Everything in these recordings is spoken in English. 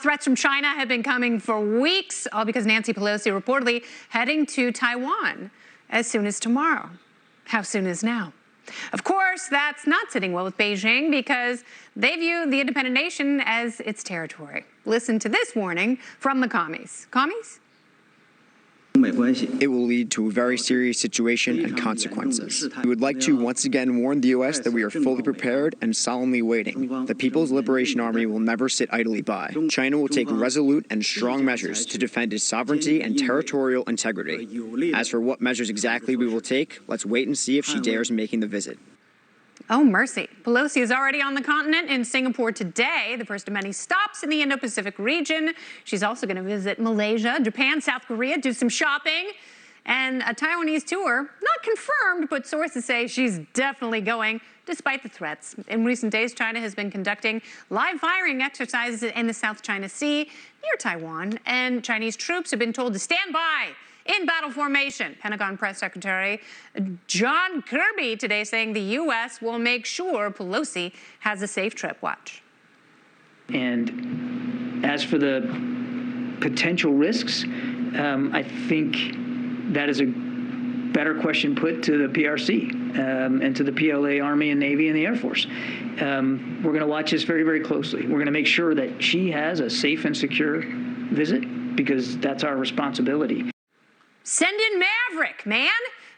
Threats from China have been coming for weeks, all because Nancy Pelosi reportedly heading to Taiwan as soon as tomorrow. How soon is now? Of course, that's not sitting well with Beijing because they view the independent nation as its territory. Listen to this warning from the commies. Commies? It will lead to a very serious situation and consequences. We would like to once again warn the U.S. that we are fully prepared and solemnly waiting. The People's Liberation Army will never sit idly by. China will take resolute and strong measures to defend its sovereignty and territorial integrity. As for what measures exactly we will take, let's wait and see if she dares making the visit. Oh, mercy. Pelosi is already on the continent in Singapore today, the first of many stops in the Indo-Pacific region. She's also going to visit Malaysia, Japan, South Korea, do some shopping, and a Taiwanese tour. Not confirmed, but sources say she's definitely going, despite the threats. In recent days, China has been conducting live firing exercises in the South China Sea near Taiwan, and Chinese troops have been told to stand by in battle formation. Pentagon Press Secretary John Kirby today saying the U.S. will make sure Pelosi has a safe trip. Watch. And as for the potential risks, I think that is a better question put to the PRC and to the PLA Army and Navy and the Air Force. We're going to watch this very, very closely. We're going to make sure that she has a safe and secure visit because that's our responsibility. Send in Maverick, man.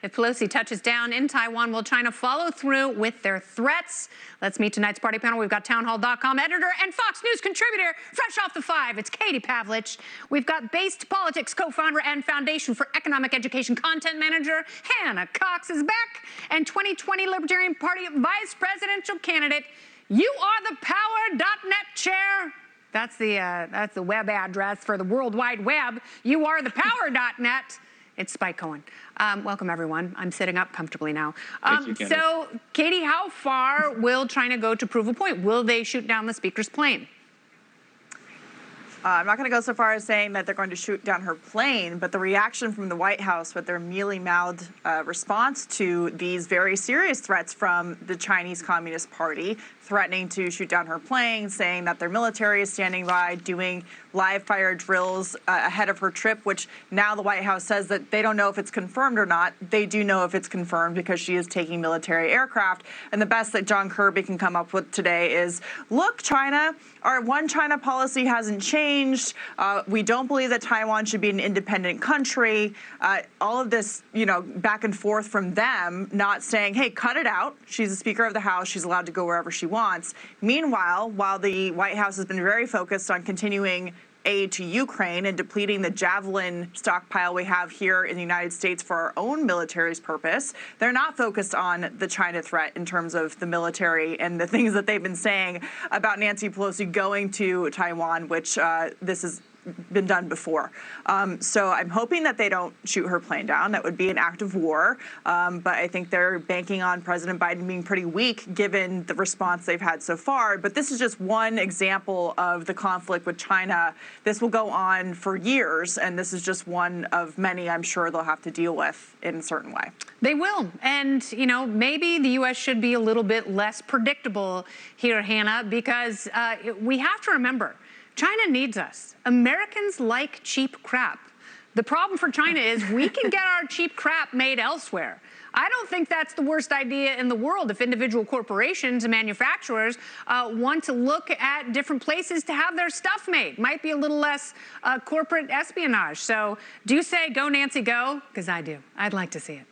If Pelosi touches down in Taiwan, will China follow through with their threats? Let's meet tonight's party panel. We've got townhall.com editor and Fox News contributor, fresh off the 5. It's Katie Pavlich. We've got Based Politics co-founder and Foundation for Economic Education content manager, Hannah Cox is back. And 2020 Libertarian Party vice presidential candidate, you are the power.net chair. That's the web address for the World Wide Web. You are the power.net. It's Spike Cohen. Welcome, everyone. I'm sitting up comfortably now. So, Katie, how far will China go to prove a point? Will they shoot down the speaker's plane? I'm not going to go so far as saying that they're going to shoot down her plane, but the reaction from the White House with their mealy-mouthed response to these very serious threats from the Chinese Communist Party, threatening to shoot down her plane, saying that their military is standing by, doing live-fire drills ahead of her trip, which now the White House says that they don't know if it's confirmed or not. They do know if it's confirmed because she is taking military aircraft. And the best that John Kirby can come up with today is, look, China, our one China policy hasn't changed. We don't believe that Taiwan should be an independent country. All of this, back and forth from them, not saying, hey, cut it out. She's the Speaker of the House. She's allowed to go wherever she wants. Meanwhile, while the White House has been very focused on continuing aid to Ukraine and depleting the Javelin stockpile we have here in the United States for our own military's purpose, they're not focused on the China threat in terms of the military and the things that they've been saying about Nancy Pelosi going to Taiwan, which this has been done before. So I'm hoping that they don't shoot her plane down. That would be an act of war. But I think they're banking on President Biden being pretty weak given the response they've had so far. But this is just one example of the conflict with China. This will go on for years, and this is just one of many I'm sure they'll have to deal with in a certain way. They will. And, maybe the U.S. should be a little bit less predictable here, Hannah, because we have to remember, China needs us. Americans like cheap crap. The problem for China is we can get our cheap crap made elsewhere. I don't think that's the worst idea in the world if individual corporations and manufacturers want to look at different places to have their stuff made. Might be a little less corporate espionage. So do you say go, Nancy, go? Because I do. I'd like to see it.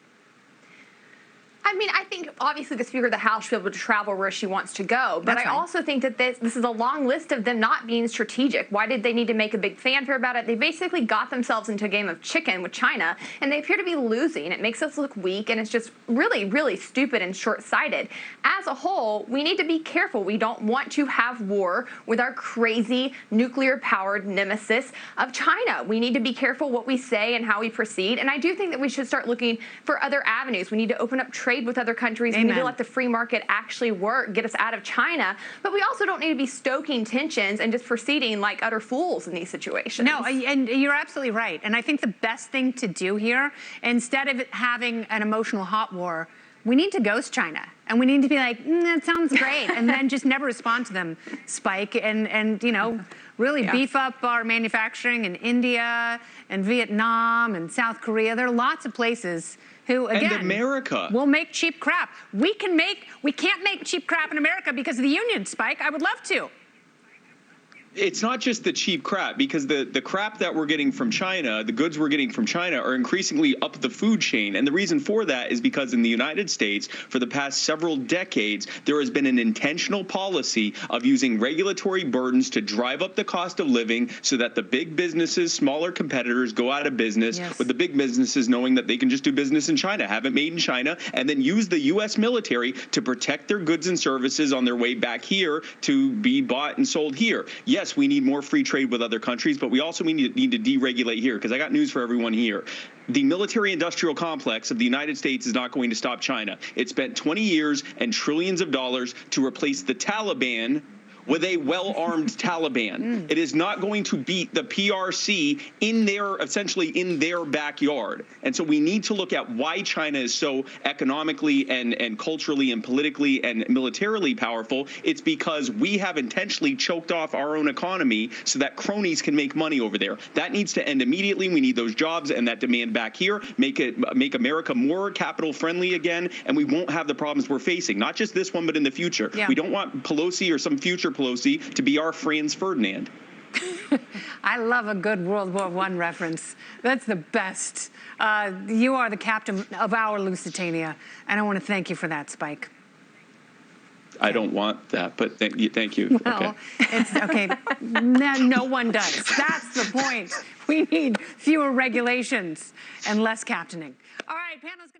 I mean, I think obviously the Speaker of the House should be able to travel where she wants to go. But I also think that this is a long list of them not being strategic. Why did they need to make a big fanfare about it? They basically got themselves into a game of chicken with China, and they appear to be losing. It makes us look weak, and it's just really, really stupid and short-sighted. As a whole, we need to be careful. We don't want to have war with our crazy nuclear-powered nemesis of China. We need to be careful what we say and how we proceed. And I do think that we should start looking for other avenues. We need to open up trade with other countries. Amen. We need to let the free market actually work, get us out of China. But we also don't need to be stoking tensions and just proceeding like utter fools in these situations. No, and you're absolutely right. And I think the best thing to do here, instead of having an emotional hot war, We need to ghost China, and we need to be like, that sounds great, and then just never respond to them, Spike, and really beef up our manufacturing in India and Vietnam and South Korea. There are lots of places who, again, and America will make cheap crap. We can't make cheap crap in America because of the union, Spike. I would love to. It's not just the cheap crap, because the crap that we're getting from China, the goods we're getting from China, are increasingly up the food chain. And the reason for that is because in the United States, for the past several decades, there has been an intentional policy of using regulatory burdens to drive up the cost of living so that the big businesses, smaller competitors, go out of business, with the big businesses knowing that they can just do business in China, have it made in China, and then use the U.S. military to protect their goods and services on their way back here to be bought and sold here. Yes, we need more free trade with other countries, but we also need to deregulate here, because I got news for everyone here. The military-industrial complex of the United States is not going to stop China. It spent 20 years and trillions of dollars to replace the Taliban with a well-armed Taliban. It is not going to beat the PRC essentially in their backyard. And so we need to look at why China is so economically and culturally and politically and militarily powerful. It's because we have intentionally choked off our own economy so that cronies can make money over there. That needs to end immediately. We need those jobs and that demand back here, make America more capital friendly again, and we won't have the problems we're facing, not just this one, but in the future. We don't want Pelosi or some future Pelosi to be our Franz Ferdinand. I love a good World War I reference. That's the best. You are the captain of our Lusitania, and I want to thank you for that, Spike. I don't want that, but thank you. Well, it's okay. No one does. That's the point. We need fewer regulations and less captaining. All right, panel's